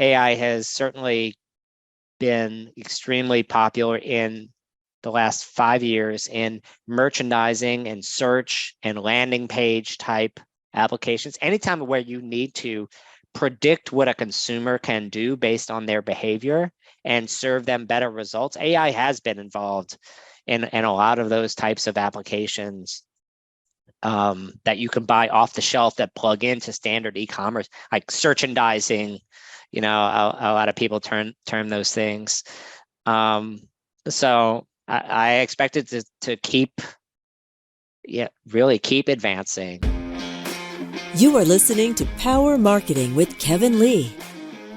AI has certainly been extremely popular in the last 5 years in merchandising and search and landing page type applications. Anytime where you need to predict what a consumer can do based on their behavior and serve them better results, AI has been involved in a lot of those types of applications that you can buy off the shelf that plug into standard e-commerce, like searchandising. A lot of people term those things. So I expect it to really keep advancing. You are listening to Power Marketing with Kevin Lee.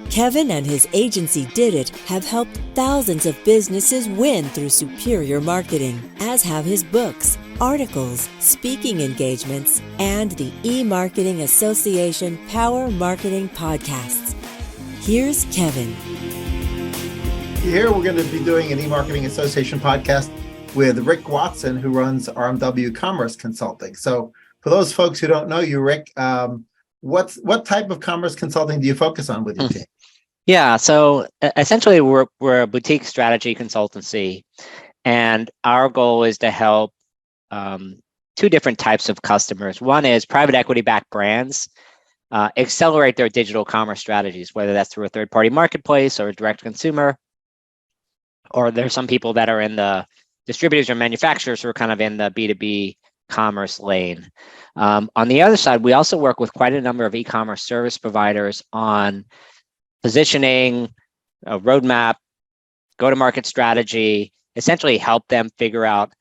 Kevin and his agency Did It have helped thousands of businesses win through superior marketing, as have his books, articles, speaking engagements, and the E-Marketing Association Power Marketing podcasts. Here's Kevin. Here we're going to be doing an E-Marketing Association podcast with Rick Watson, who runs RMW Commerce Consulting. So for those folks who don't know you, Rick, what type of commerce consulting do you focus on with your team? Yeah, so essentially we're a boutique strategy consultancy, and our goal is to help two different types of customers. One is private equity-backed brands accelerate their digital commerce strategies, whether that's through a third-party marketplace or a direct consumer, or there's some people that are in the distributors or manufacturers who are kind of in the B2B commerce lane. On the other side, we also work with quite a number of e-commerce service providers on positioning, a roadmap, go-to-market strategy, essentially help them figure out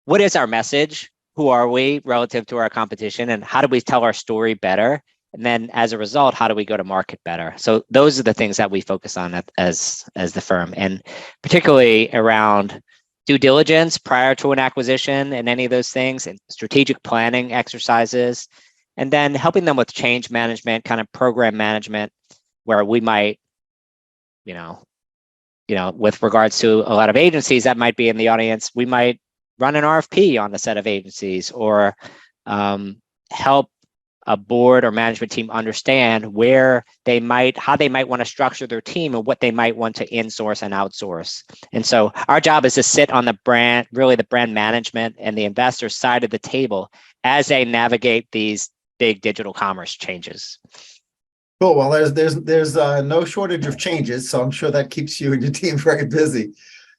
what is our message, who are we relative to our competition, and how do we tell our story better? And then as a result, how do we go to market better? So those are the things that we focus on as the firm, and particularly around due diligence prior to an acquisition and any of those things, and strategic planning exercises, and then helping them with change management, kind of program management, where we might, with regards to a lot of agencies that might be in the audience, we might run an RFP on a set of agencies, or help a board or management team understand how they might want to structure their team and what they might want to insource and outsource. And so our job is to sit on the brand management and the investor side of the table as they navigate these big digital commerce changes. Cool. Well, there's no shortage of changes, so I'm sure that keeps you and your team very busy.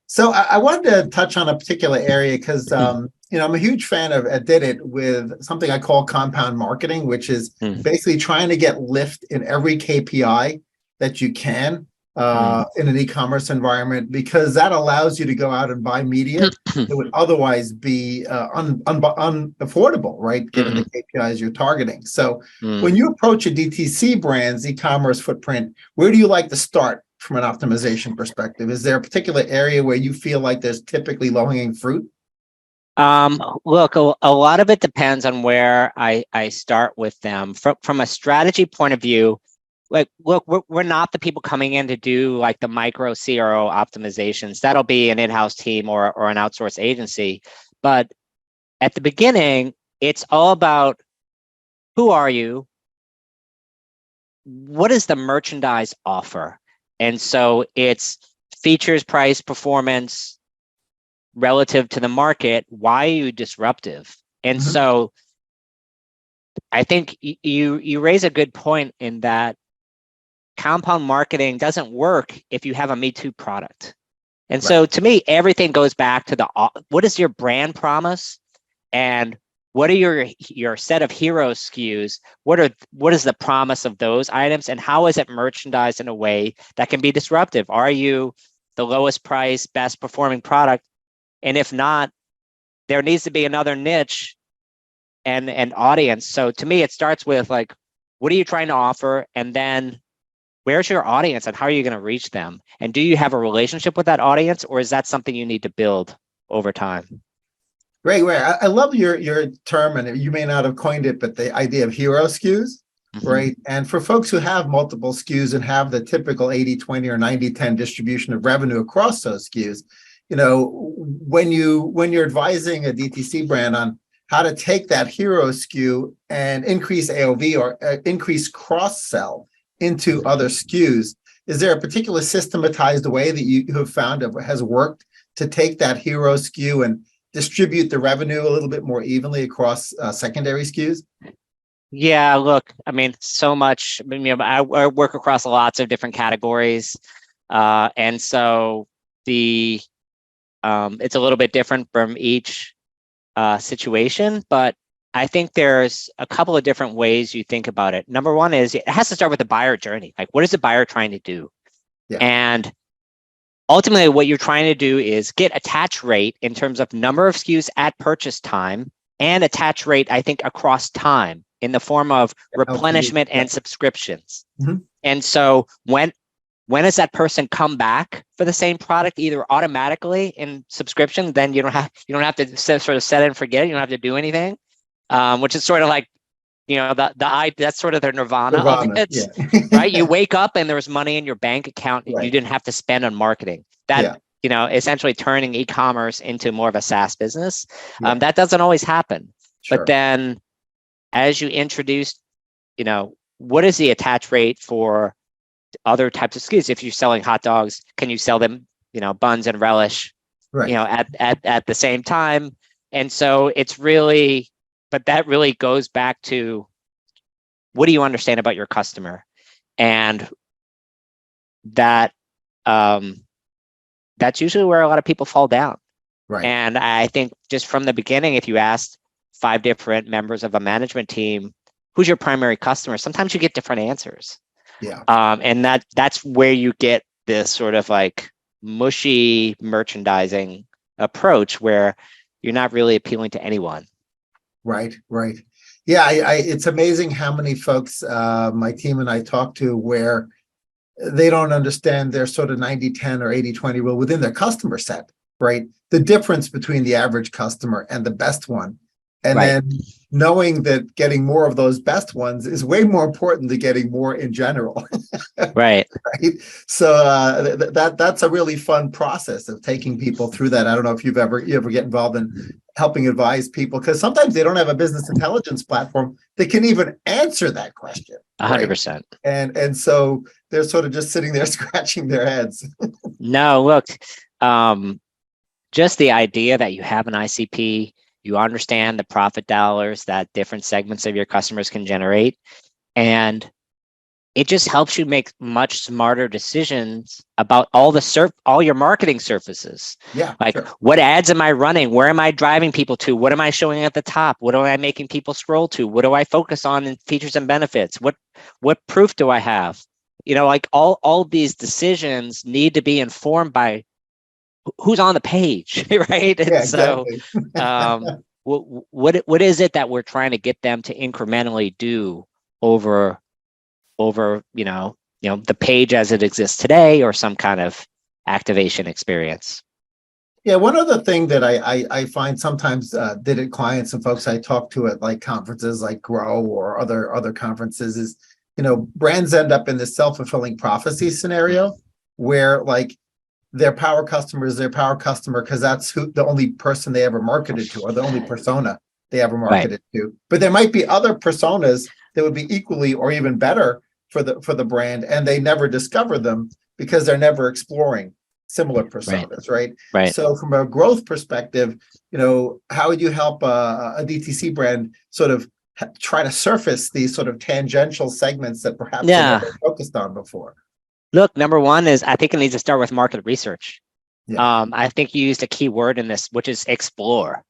So I wanted to touch on a particular area because I'm a huge fan of Did It with something I call compound marketing, which is basically trying to get lift in every KPI that you can in an e-commerce environment, because that allows you to go out and buy media that would otherwise be unaffordable, right? Given the KPIs you're targeting. So when you approach a DTC brand's e-commerce footprint, where do you like to start from an optimization perspective? Is there a particular area where you feel like there's typically low-hanging fruit? Look, a lot of it depends on where I start with them. From a strategy point of view, like, look, we're not the people coming in to do like the micro CRO optimizations. That'll be an in-house team or an outsourced agency. But at the beginning, it's all about who are you? What is the merchandise offer? And so it's features, price, performance relative to the market. Why are you disruptive? And so I think you raise a good point in that compound marketing doesn't work if you have a Me Too product. And so to me, everything goes back to what is your brand promise, and what are your set of hero SKUs? What is the promise of those items, and how is it merchandised in a way that can be disruptive? Are you the lowest price, best performing product? And if not, there needs to be another niche and audience. So to me, it starts with like, what are you trying to offer? And then where's your audience and how are you going to reach them? And do you have a relationship with that audience, or is that something you need to build over time? Great. I love your term, and you may not have coined it, but the idea of hero SKUs, right? And for folks who have multiple SKUs and have the typical 80-20 or 90-10 distribution of revenue across those SKUs, when you're advising a DTC brand on how to take that hero SKU and increase AOV or increase cross-sell into other SKUs. Is there a particular systematized way that you have found has worked to take that hero SKU and distribute the revenue a little bit more evenly across secondary SKUs? Yeah, look, I mean, so much. I mean, I work across lots of different categories, and so it's a little bit different from each situation. But I think there's a couple of different ways you think about it. Number one is it has to start with the buyer journey. Like, what is the buyer trying to do? Yeah. And ultimately, what you're trying to do is get attach rate in terms of number of SKUs at purchase time and attach rate, I think, across time in the form of replenishment and subscriptions. Mm-hmm. And so when does that person come back for the same product, either automatically in subscription, then you don't have to sort of set it and forget it. You don't have to do anything, which is sort of like, that's sort of the nirvana of it, yeah. right? You wake up and there's money in your bank account and Right. you didn't have to spend on marketing. That, essentially turning e-commerce into more of a SaaS business. Yeah. That doesn't always happen. Sure. But then as you introduce, what is the attach rate for other types of SKUs? If you're selling hot dogs, can you sell them, buns and relish, Right. at the same time? And so it's really, but that really goes back to, what do you understand about your customer? And that, that's usually where a lot of people fall down. Right. And I think just from the beginning, if you asked 5 different members of a management team, who's your primary customer? Sometimes you get different answers. Yeah. And that's where you get this sort of like mushy merchandising approach where you're not really appealing to anyone. Right. Right. Yeah. It's amazing how many folks my team and I talk to where they don't understand their sort of 90-10 or 80-20 rule within their customer set, right? The difference between the average customer and the best one. And Right. then knowing that getting more of those best ones is way more important than getting more in general. Right. Right. So that's a really fun process of taking people through that. I don't know if you ever get involved in helping advise people, because sometimes they don't have a business intelligence platform that can even answer that question. 100%. And so they're sort of just sitting there scratching their heads. No, look, just the idea that you have an ICP, you understand the profit dollars that different segments of your customers can generate, and it just helps you make much smarter decisions about all your marketing surfaces. Yeah. Like, sure. What ads am I running? Where am I driving people to? What am I showing at the top? What am I making people scroll to? What do I focus on in features and benefits? What proof do I have? Like all these decisions need to be informed by who's on the page, right? And Yeah, exactly. so what is it that we're trying to get them to incrementally do over the page as it exists today, or some kind of activation experience? Yeah, one other thing that I find sometimes did clients and folks I talk to at like conferences like Grow or other conferences is, brands end up in this self-fulfilling prophecy scenario where like their power customer is their power customer because that's the only person they ever marketed to, or the only persona they ever marketed to. But there might be other personas that would be equally or even better for the brand, and they never discover them because they're never exploring similar personas, right? So from a growth perspective, how would you help a DTC brand sort of try to surface these sort of tangential segments that perhaps they never focused on before? Look, number one is, I think it needs to start with market research. Yeah. I think you used a key word in this, which is explore.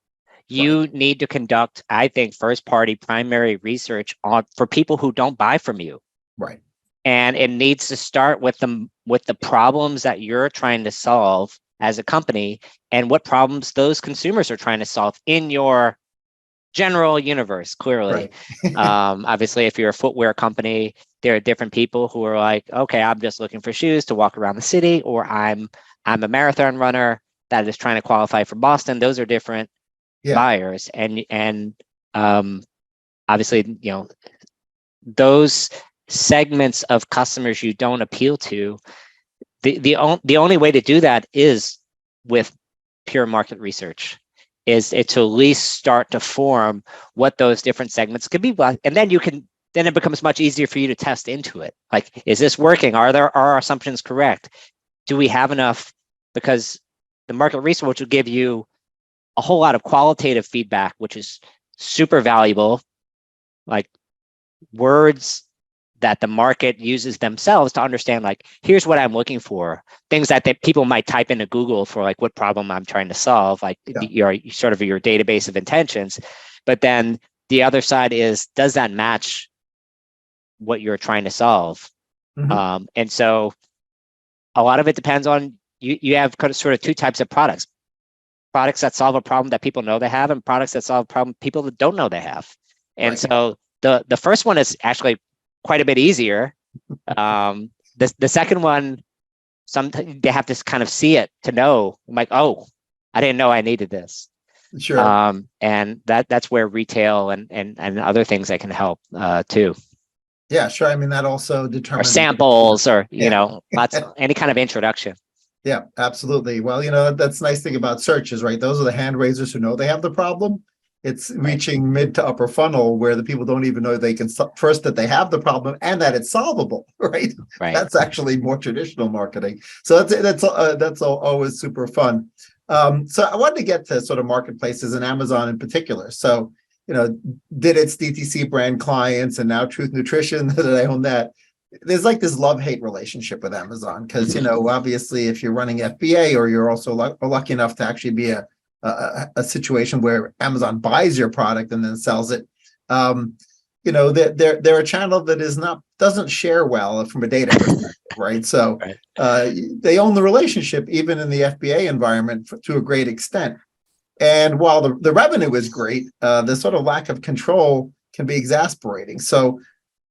You need to conduct, I think, first-party primary research for people who don't buy from you. Right. And it needs to start with the problems that you're trying to solve as a company, and what problems those consumers are trying to solve in your general universe, clearly. Obviously, if you're a footwear company, there are different people who are like, okay, I'm just looking for shoes to walk around the city, or I'm a marathon runner that is trying to qualify for Boston. Those are different buyers. And obviously, those segments of customers you don't appeal to, the only way to do that is with pure market research, is it to at least start to form what those different segments could be, and then you can then it becomes much easier for you to test into it. Like, is this working? Are our assumptions correct? Do we have enough? Because the market research will give you a whole lot of qualitative feedback, which is super valuable, like words that the market uses themselves to understand, like, here's what I'm looking for, things that people might type into Google for, like, what problem I'm trying to solve, like your sort of your database of intentions. But then the other side is, does that match what you're trying to solve? And so a lot of it depends on, you have kind of sort of two types of products that solve a problem that people know they have, and products that solve a problem people that don't know they have. And so the first one is actually quite a bit easier. The second one, sometimes they have to kind of see it to know, like, oh, I didn't know I needed this. Sure. And that's where retail and other things that can help too. Yeah, sure. I mean, that also Or determines samples, or lots of any kind of introduction. Yeah, absolutely. Well, that's the nice thing about search is, right, those are the hand raisers who know they have the problem. It's reaching mid to upper funnel where the people don't even know they can first that they have the problem and that it's solvable, right? That's actually more traditional marketing. So that's always super fun. So I wanted to get to sort of marketplaces and Amazon in particular. So, did its DTC brand clients and now Truth Nutrition that I own that. There's like this love-hate relationship with Amazon because, obviously if you're running FBA or you're also lucky enough to actually be a situation where Amazon buys your product and then sells it, they're a channel that doesn't share well from a data perspective, right? So they own the relationship even in the FBA environment to a great extent. And while the revenue is great, the sort of lack of control can be exasperating. So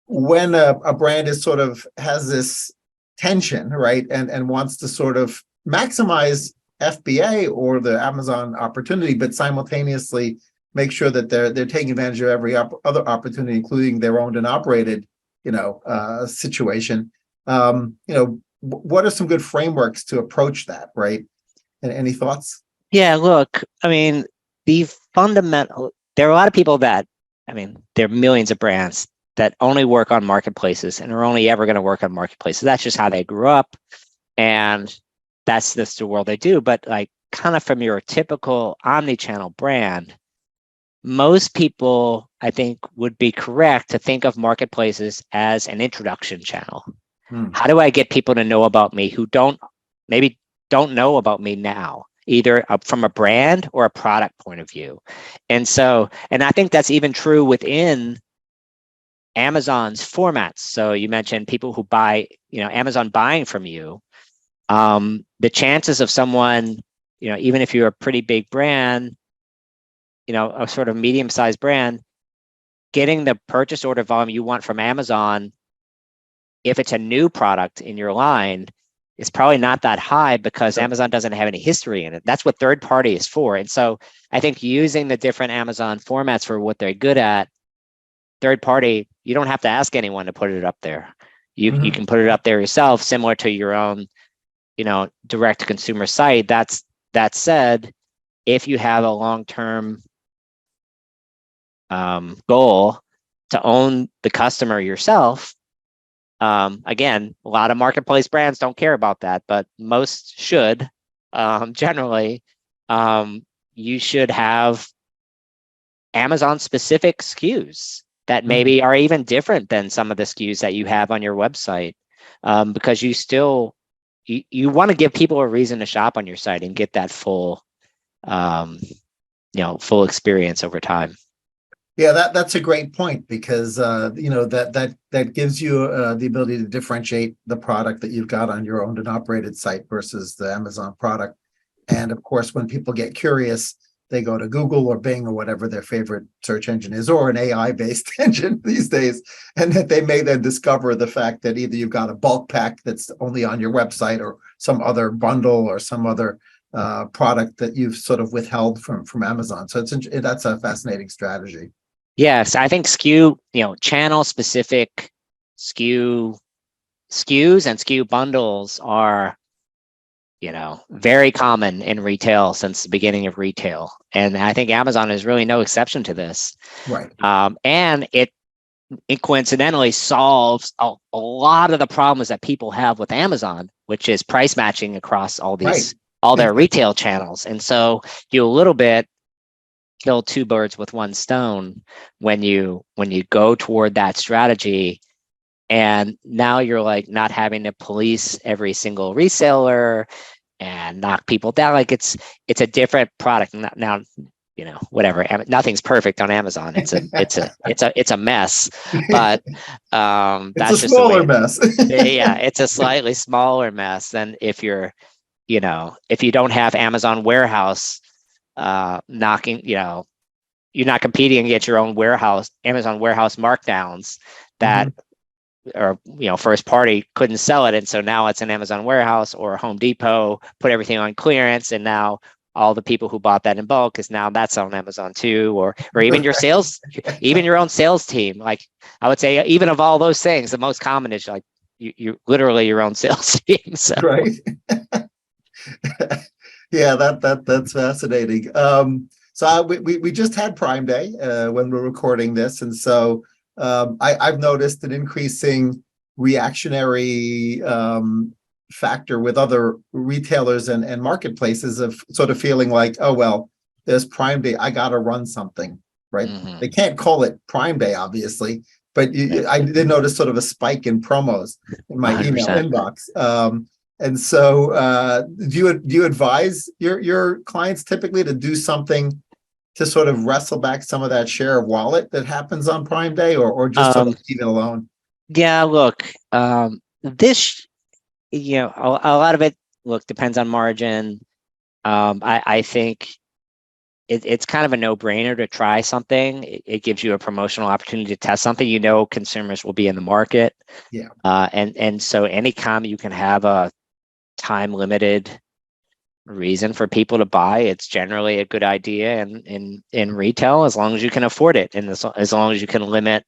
when a brand is sort of has this tension, right, and wants to sort of maximize FBA or the Amazon opportunity, but simultaneously make sure that they're taking advantage of every other opportunity, including their owned and operated, situation. What are some good frameworks to approach that, right? And any thoughts? Yeah, look, I mean, there are a lot of people that, there are millions of brands that only work on marketplaces and are only ever going to work on marketplaces. That's just how they grew up, and that's just the world they do. But like, kind of from your typical omni-channel brand, most people, I think, would be correct to think of marketplaces as an introduction channel. How do I get people to know about me who maybe don't know about me now, either from a brand or a product point of view? And I think that's even true within Amazon's formats. So you mentioned people who buy, Amazon buying from you. The chances of someone, even if you're a pretty big brand, a sort of medium-sized brand, getting the purchase order volume you want from Amazon, if it's a new product in your line, is probably not that high because Amazon doesn't have any history in it. That's what third party is for. And so I think using the different Amazon formats for what they're good at, third party, you don't have to ask anyone to put it up there. You can put it up there yourself, similar to your own, direct to consumer site. That said, if you have a long-term goal to own the customer yourself, again, a lot of marketplace brands don't care about that, but most should. Generally, you should have Amazon-specific SKUs that maybe are even different than some of the SKUs that you have on your website, because you want to give people a reason to shop on your site and get that full experience over time. Yeah, that's a great point because that gives you the ability to differentiate the product that you've got on your owned and operated site versus the Amazon product. And of course, when people get curious, they go to Google or Bing or whatever their favorite search engine is, or an AI-based engine these days, and that they may then discover the fact that either you've got a bulk pack that's only on your website or some other bundle or some other product that you've sort of withheld from Amazon. So that's a fascinating strategy. Yes, I think channel specific SKUs and SKU bundles are, very common in retail since the beginning of retail. And I think Amazon is really no exception to this. Right. And it it coincidentally solves a lot of the problems that people have with Amazon, which is price matching across all their retail channels. And so you a little bit kill two birds with one stone when you go toward that strategy. And now you're like not having to police every single reseller and knock people down. Like it's a different product now. Whatever. Nothing's perfect on Amazon. It's a mess, but that's it's a smaller mess. Yeah, it's a slightly smaller mess than if you don't have Amazon warehouse knocking. You're not competing against your own Amazon warehouse markdowns that. Or first party couldn't sell it, and so now it's an Amazon warehouse or Home Depot put everything on clearance, and now all the people who bought that in bulk is now that's on Amazon too, or even your sales, even your own sales team. Like I would say, even of all those things, the most common is like you literally your own sales team. So. Right. Yeah, that's fascinating. So we just had Prime Day when we're recording this, and so. I've noticed an increasing reactionary factor with other retailers and marketplaces of sort of feeling like, oh, well, there's Prime Day, I got to run something, right? They can't call it Prime Day, obviously, but I did notice sort of a spike in promos in my 100%. Email inbox. And so do you advise your clients typically to do something to sort of wrestle back some of that share of wallet that happens on Prime Day, or just sort of leave it alone? Yeah, look, this, a lot of it, depends on margin. I think it's kind of a no-brainer to try something. It gives you a promotional opportunity to test something. Consumers will be in the market. Yeah. And so anytime you can have a time-limited reason for people to buy, it's generally a good idea in retail, as long as you can afford it, and as long as you can limit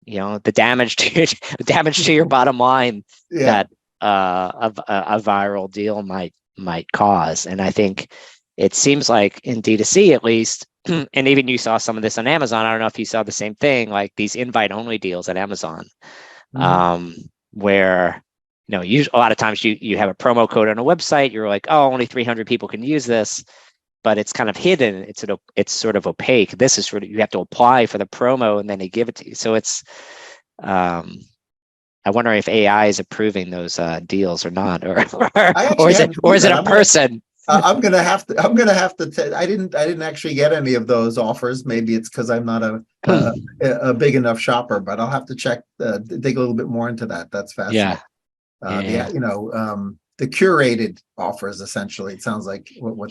the damage to your bottom line that a viral deal might cause. And I think it seems like in D2C at least, and even you saw some of this on Amazon, I don't know if you saw the same thing, like these invite only deals at Amazon, where usually a lot of times you have a promo code on a website, you're like, oh, only 300 people can use this, but it's kind of hidden. It's sort of opaque. This is you have to apply for the promo and then they give it to you. So it's, I wonder if AI is approving those deals or not, or is it a person? I'm gonna have to. I didn't actually get any of those offers. Maybe it's because I'm not a big enough shopper, but I'll have to check, dig a little bit more into that. That's fascinating. The curated offers, essentially, it sounds like what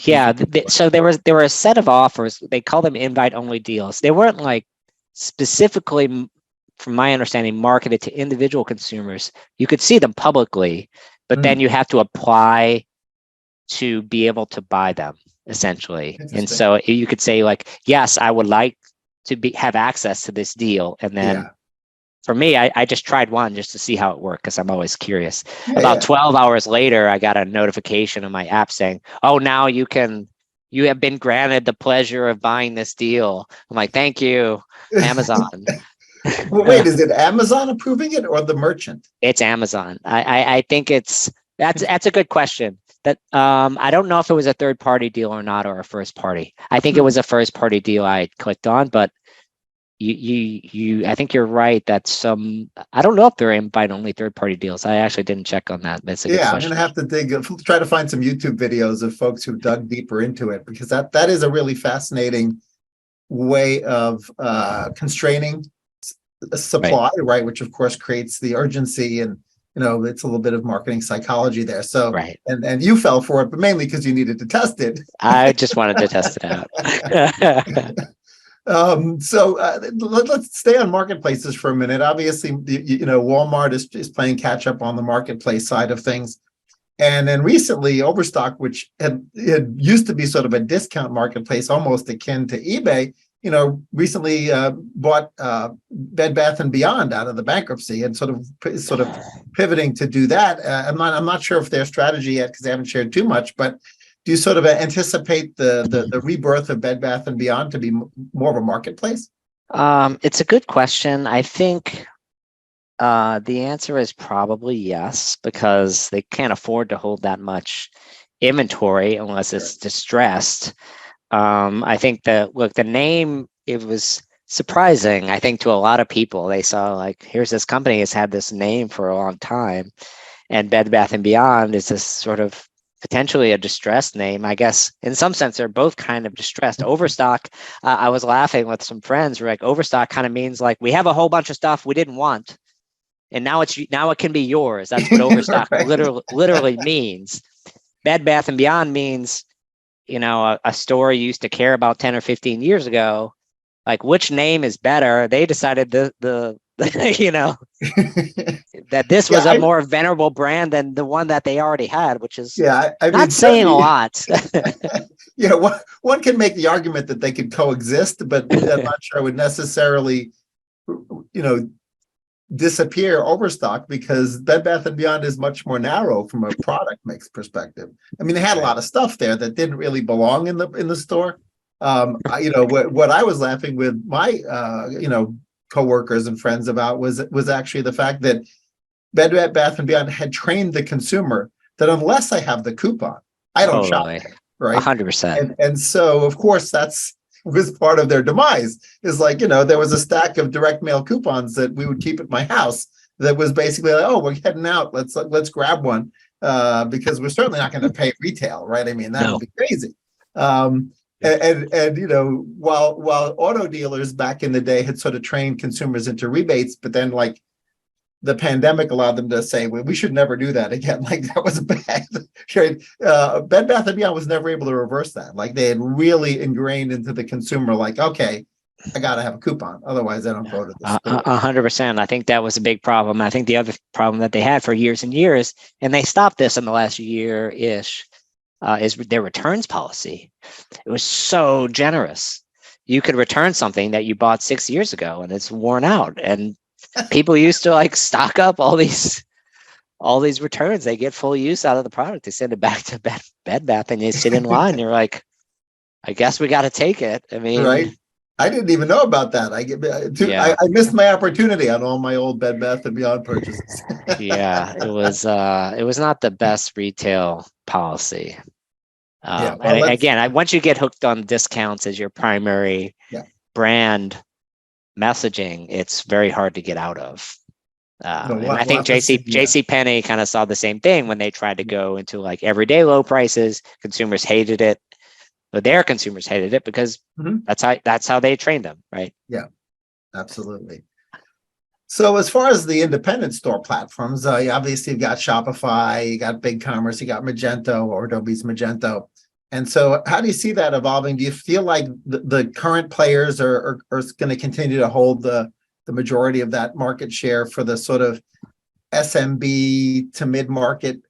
so there were a set of offers. They call them invite only deals. They weren't like specifically, from my understanding, marketed to individual consumers. You could see them publicly, but then you have to apply to be able to buy them, essentially. And so you could say like, yes, I would like to have access to this deal, and then for me, I just tried one just to see how it worked, because I'm always curious. About 12 hours later, I got a notification on my app saying, oh, now you have been granted the pleasure of buying this deal. I'm like, thank you, Amazon. Well, wait, is it Amazon approving it or the merchant? It's Amazon. I think that's a good question. That I don't know if it was a third party deal or not, or a first party. I think it was a first party deal I clicked on, but I think you're right that I don't know if they're invite only third party deals. I actually didn't check on that. That's a good question. I'm gonna have to try to find some YouTube videos of folks who've dug deeper into it, because that is a really fascinating way of constraining supply, right? Which of course creates the urgency, and it's a little bit of marketing psychology there. So and you fell for it, but mainly because you needed to test it. I just wanted to test it out. So let's stay on marketplaces for a minute. Obviously, Walmart is playing catch up on the marketplace side of things, and then recently Overstock, which had used to be sort of a discount marketplace, almost akin to eBay, recently bought Bed Bath & Beyond out of the bankruptcy, and sort of pivoting to do that. I'm not sure if their strategy yet, because they haven't shared too much, but do you sort of anticipate the rebirth of Bed Bath & Beyond to be more of a marketplace? It's a good question. I think the answer is probably yes, because they can't afford to hold that much inventory unless it's distressed. I think the name, it was surprising, I think, to a lot of people. They saw, like, here's this company has had this name for a long time, and Bed Bath & Beyond is this sort of potentially a distressed name. I guess in some sense they're both kind of distressed. Overstock, I was laughing with some friends. We're like, overstock kind of means like we have a whole bunch of stuff we didn't want, and now it can be yours. That's what overstock Right. literally means. Bed Bath & Beyond means, a store you used to care about 10 or 15 years ago, like which name is better. They decided the that this was Yeah, a more venerable brand than the one that they already had, which is I mean, not saying a certainly, lot. yeah, one can make the argument that they could coexist, but I'm not sure I would necessarily, disappear Overstock, because Bed Bath & Beyond is much more narrow from a product mix perspective. I mean, they had a lot of stuff there that didn't really belong in the store. What I was laughing with my coworkers and friends about was actually the fact that Bed Bath & Beyond had trained the consumer that unless I have the coupon, I don't shop Totally. there, right? 100%. And so of course that's was part of their demise. Is like, there was a stack of direct mail coupons that we would keep at my house that was basically like, oh, we're heading out, let's grab one, because we're certainly not going to pay retail, right? I mean, that would No. be crazy. And while auto dealers back in the day had sort of trained consumers into rebates, but then like the pandemic allowed them to say, well, we should never do that again. Like that was bad. Bed Bath & Beyond was never able to reverse that. Like they had really ingrained into the consumer, like, okay, I got to have a coupon. Otherwise I don't go to the store. 100%. I think that was a big problem. I think the other problem that they had for years and years, and they stopped this in the last year-ish, is their returns policy. It was so generous. You could return something that you bought 6 years ago and it's worn out. And people used to like stock up all these returns. They get full use out of the product. They send it back to Bed Bath, and you sit in line. You're like, I guess we got to take it. I mean, right. I didn't even know about that. I missed my opportunity on all my old Bed Bath & Beyond purchases. Yeah, it was not the best retail policy. And again, once you get hooked on discounts as your primary brand messaging, it's very hard to get out of. And I think JC Penney kind of saw the same thing when they tried to go into like everyday low prices. Consumers hated it, but their consumers hated it because that's how they trained them, right? Yeah, absolutely. So as far as the independent store platforms, obviously you've got Shopify, you got BigCommerce, you got Magento, or Adobe's Magento. And so how do you see that evolving? Do you feel like the current players are going to continue to hold the majority of that market share for the sort of SMB to mid-market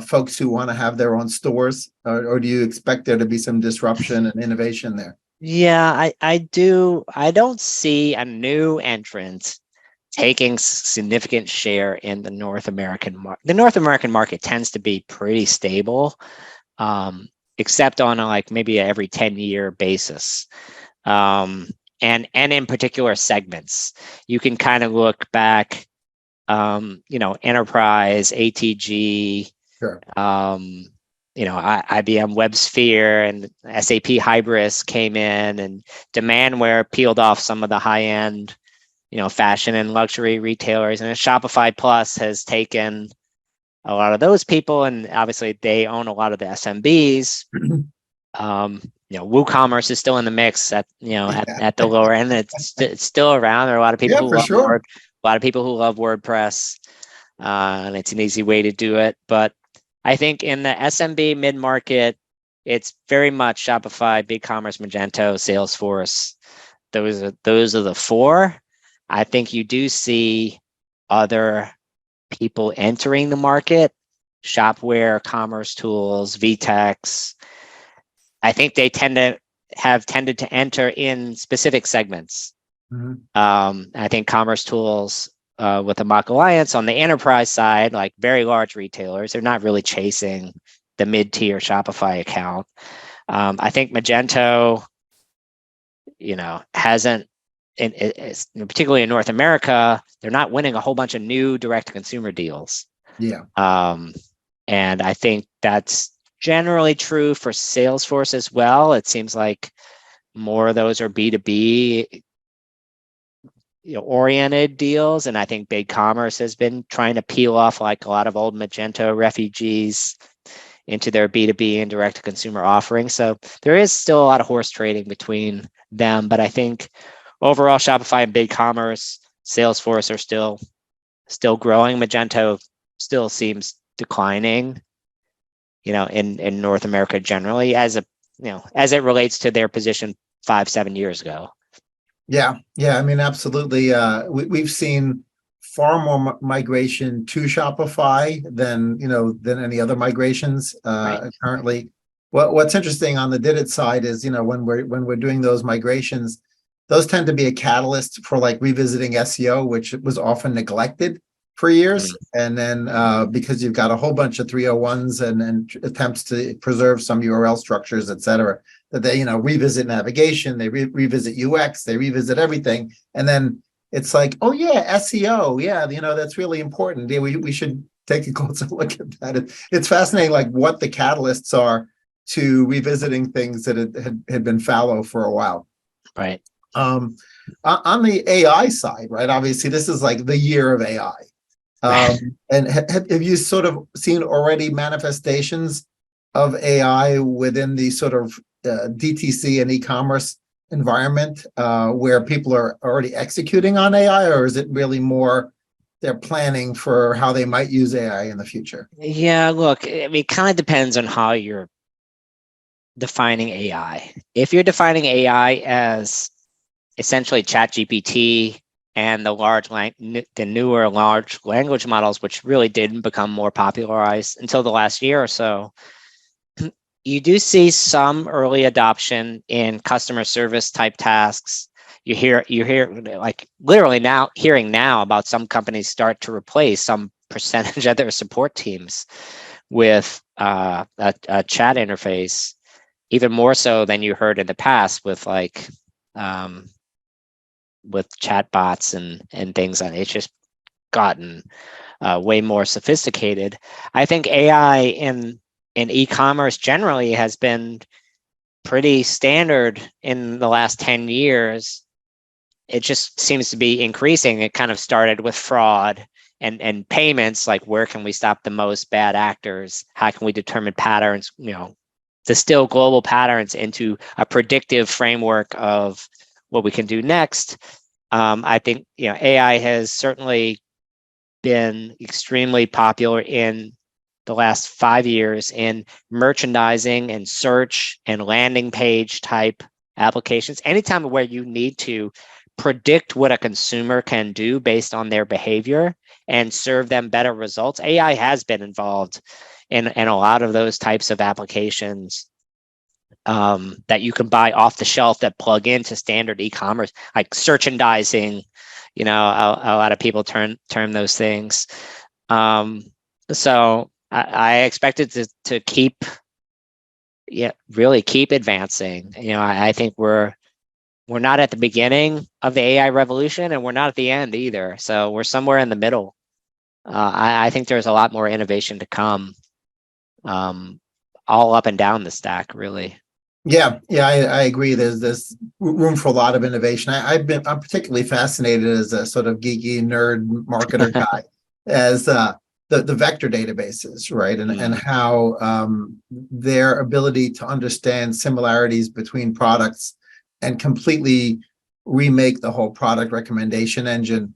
folks who want to have their own stores? Or do you expect there to be some disruption and innovation there? Yeah, I do. I don't see a new entrant taking significant share in the North American market. The North American market tends to be pretty stable, except on like maybe every 10-year basis. And in particular segments. You can kind of look back, enterprise, ATG, sure. IBM WebSphere and SAP Hybris came in, and Demandware peeled off some of the high-end fashion and luxury retailers, and Shopify Plus has taken a lot of those people, and obviously they own a lot of the SMBs. WooCommerce is still in the mix at the lower end. It's still around. There are a lot of people a lot of people who love WordPress, and it's an easy way to do it. But I think in the SMB mid-market, it's very much Shopify, BigCommerce, Magento, Salesforce. Those are the four. I think you do see other people entering the market: Shopware, Commerce Tools, VTEX. I think they tended to enter in specific segments. I think Commerce Tools with the Mock Alliance on the enterprise side, like very large retailers, they're not really chasing the mid-tier Shopify account. I think Magento, hasn't particularly in North America, they're not winning a whole bunch of new direct-to-consumer deals. Yeah. And I think that's generally true for Salesforce as well. It seems like more of those are B2B oriented deals. And I think BigCommerce has been trying to peel off like a lot of old Magento refugees into their B2B and direct to consumer offerings. So there is still a lot of horse trading between them. But I think overall Shopify and BigCommerce, Salesforce are still growing. Magento still seems declining, in North America generally as it relates to their position 5-7 years ago. Yeah. I mean, absolutely. We've seen far more migration to Shopify than any other migrations Right. currently. What's interesting on the Did It side is when we're doing those migrations, those tend to be a catalyst for like revisiting SEO, which was often neglected for years. And then because you've got a whole bunch of 301s and attempts to preserve some URL structures, et cetera, that they revisit navigation, they revisit UX, they revisit everything, and then it's like, oh yeah, SEO, yeah, that's really important. Yeah, we should take a closer look at that. It's fascinating, like what the catalysts are to revisiting things that had been fallow for a while. Right. On the AI side, right? Obviously, this is like the year of AI. And have you sort of seen already manifestations of AI within the sort of DTC and e-commerce environment where people are already executing on AI, or is it really more they're planning for how they might use AI in the future? Yeah, look, I mean, it kind of depends on how you're defining AI. If you're defining AI as essentially ChatGPT and the newer large language models, which really didn't become more popularized until the last year or so, you do see some early adoption in customer service type tasks. You hear like literally hearing now about some companies start to replace some percentage of their support teams with a chat interface, even more so than you heard in the past with like with chatbots and things. And it's just gotten way more sophisticated. I think AI in e-commerce generally has been pretty standard in the last 10 years. It just seems to be increasing. It kind of started with fraud and payments, like where can we stop the most bad actors? How can we determine patterns, distill global patterns into a predictive framework of what we can do next. I think AI has certainly been extremely popular in the last 5 years in merchandising and search and landing page type applications. Anytime where you need to predict what a consumer can do based on their behavior and serve them better results, AI has been involved in a lot of those types of applications that you can buy off the shelf that plug into standard e-commerce, like searchandising. A lot of people term those things. So I expect it to keep advancing. I think we're not at the beginning of the AI revolution, and we're not at the end either. So we're somewhere in the middle. I think there's a lot more innovation to come, all up and down the stack, really. Yeah, I agree. There's room for a lot of innovation. I'm particularly fascinated as a sort of geeky nerd marketer guy as the vector databases, right? And how their ability to understand similarities between products and completely remake the whole product recommendation engine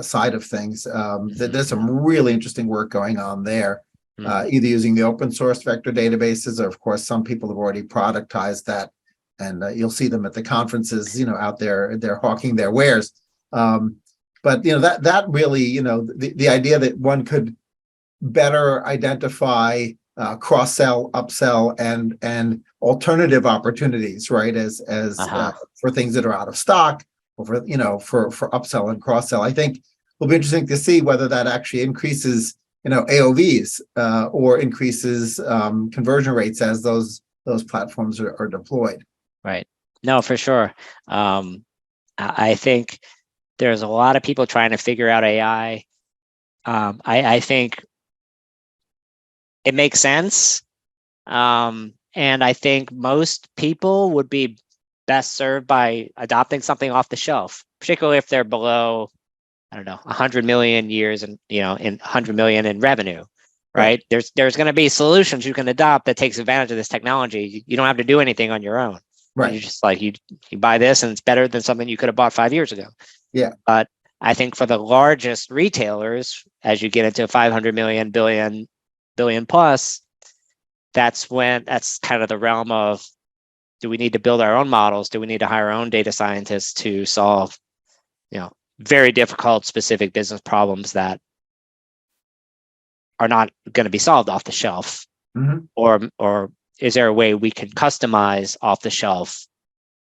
side of things. There's some really interesting work going on there. Either using the open source vector databases, or of course, some people have already productized that, and you'll see them at the conferences, out there, they're hawking their wares. But that really, the idea that one could better identify cross-sell, upsell, and alternative opportunities, right? As for things that are out of stock, or for upsell and cross-sell. I think it'll be interesting to see whether that actually increases AOVs or increases conversion rates as those platforms are deployed. Right. No, for sure. I think there's a lot of people trying to figure out AI. I think it makes sense. And I think most people would be best served by adopting something off the shelf, particularly if they're below, I don't know, 100 million years and, in 100 million in revenue, right? There's going to be solutions you can adopt that takes advantage of this technology. You don't have to do anything on your own. Right. You just you buy this and it's better than something you could have bought 5 years ago. Yeah. But I think for the largest retailers, as you get into 500 million, billion plus, that's kind of the realm of, do we need to build our own models? Do we need to hire our own data scientists to solve, very difficult specific business problems that are not going to be solved off the shelf? Mm-hmm. Or is there a way we can customize off the shelf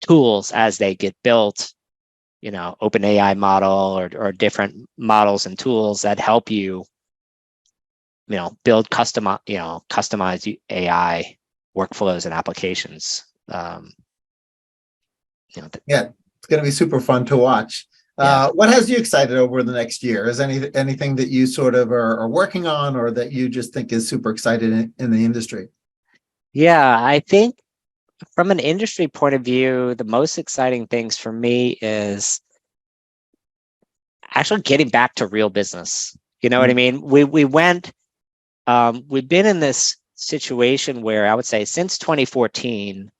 tools as they get built, open AI model or different models and tools that help you, build customized AI workflows and applications. Yeah, it's going to be super fun to watch. Yeah. What has you excited over the next year? Is anything that you sort of are working on, or that you just think is super excited in the industry? Yeah, I think from an industry point of view, the most exciting things for me is actually getting back to real business. You know what I mean? We've been in this situation where I would say since 2014,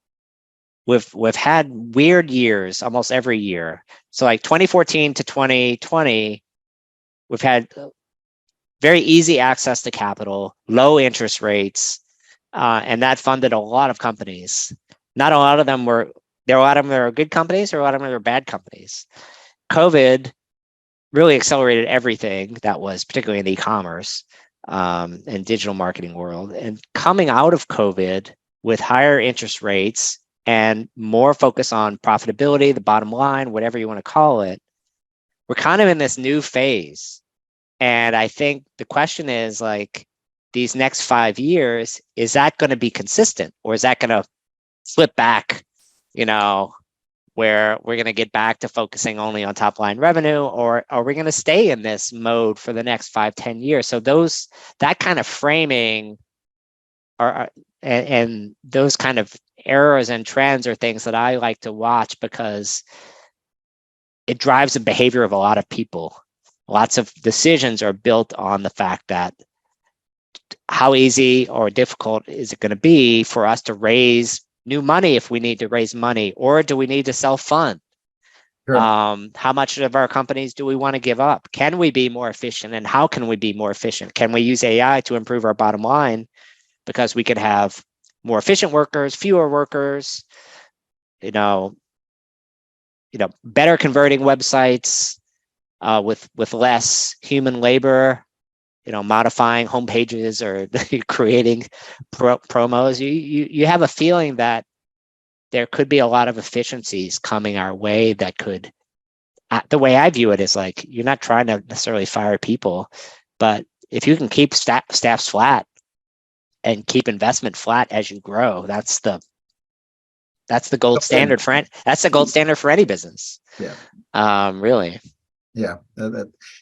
we've had weird years almost every year. So like 2014 to 2020, we've had very easy access to capital, low interest rates, and that funded a lot of companies. Not a lot of them were, there are a lot of them that are good companies, or a lot of them are bad companies. COVID really accelerated everything that was particularly in the e-commerce and digital marketing world. And coming out of COVID with higher interest rates and more focus on profitability, the bottom line, whatever you want to call it, we're kind of in this new phase. And I think the question is these next 5 years, is that going to be consistent, or is that going to flip back, where we're going to get back to focusing only on top line revenue, or are we going to stay in this mode for the next 5-10 years? So that kind of framing and those kind of errors and trends are things that I like to watch, because it drives the behavior of a lot of people. Lots of decisions are built on the fact that how easy or difficult is it going to be for us to raise new money if we need to raise money, or do we need to self-fund? Sure. How much of our companies do we want to give up? Can we be more efficient, and how can we be more efficient? Can we use AI to improve our bottom line, because we could have more efficient workers, fewer workers, better converting websites with less human labor, modifying home pages or creating promos. You have a feeling that there could be a lot of efficiencies coming our way that could, the way I view it is you're not trying to necessarily fire people, but if you can keep staffs flat and keep investment flat as you grow, that's the gold standard that's the gold standard for any business. Yeah. Really. Yeah.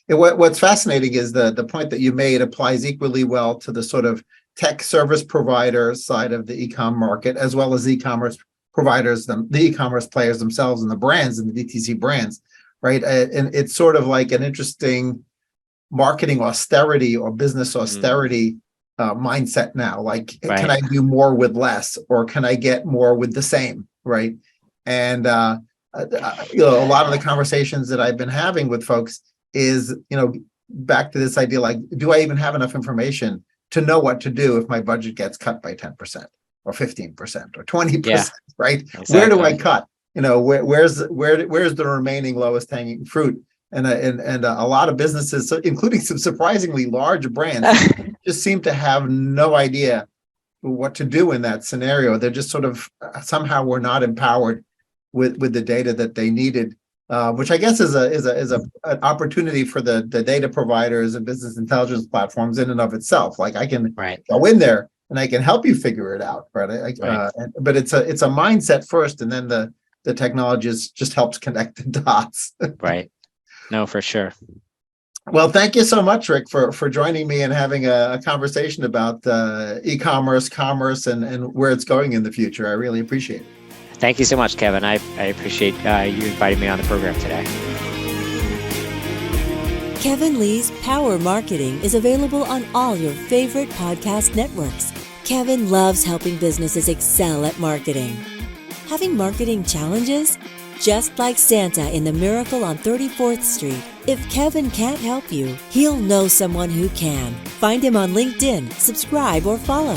What's fascinating is the point that you made applies equally well to the sort of tech service provider side of the e-com market, as well as e-commerce providers, the e-commerce players themselves, and the brands and the DTC brands, right? And it's sort of like an interesting marketing austerity or business austerity mindset now. Can I do more with less, or can I get more with the same, right? And a lot of the conversations that I've been having with folks is, back to this idea, do I even have enough information to know what to do if my budget gets cut by 10% or 15% or 20%, right? Exactly. Where do I cut? Where's the remaining lowest hanging fruit? And a lot of businesses, including some surprisingly large brands, just seem to have no idea what to do in that scenario. They're just sort of somehow were not empowered with the data that they needed, which I guess is an opportunity for the data providers and business intelligence platforms in and of itself. I can go in there and I can help you figure it out, right? But it's a mindset first, and then the the technology just helps connect the dots. Right. No, for sure. Well, thank you so much, Rick, for joining me and having a conversation about e-commerce, commerce, and where it's going in the future. I really appreciate it. Thank you so much, Kevin. I appreciate you inviting me on the program today. Kevin Lee's Power Marketing is available on all your favorite podcast networks. Kevin loves helping businesses excel at marketing. Having marketing challenges? Just like Santa in The Miracle on 34th Street, if Kevin can't help you, he'll know someone who can. Find him on LinkedIn, subscribe, or follow.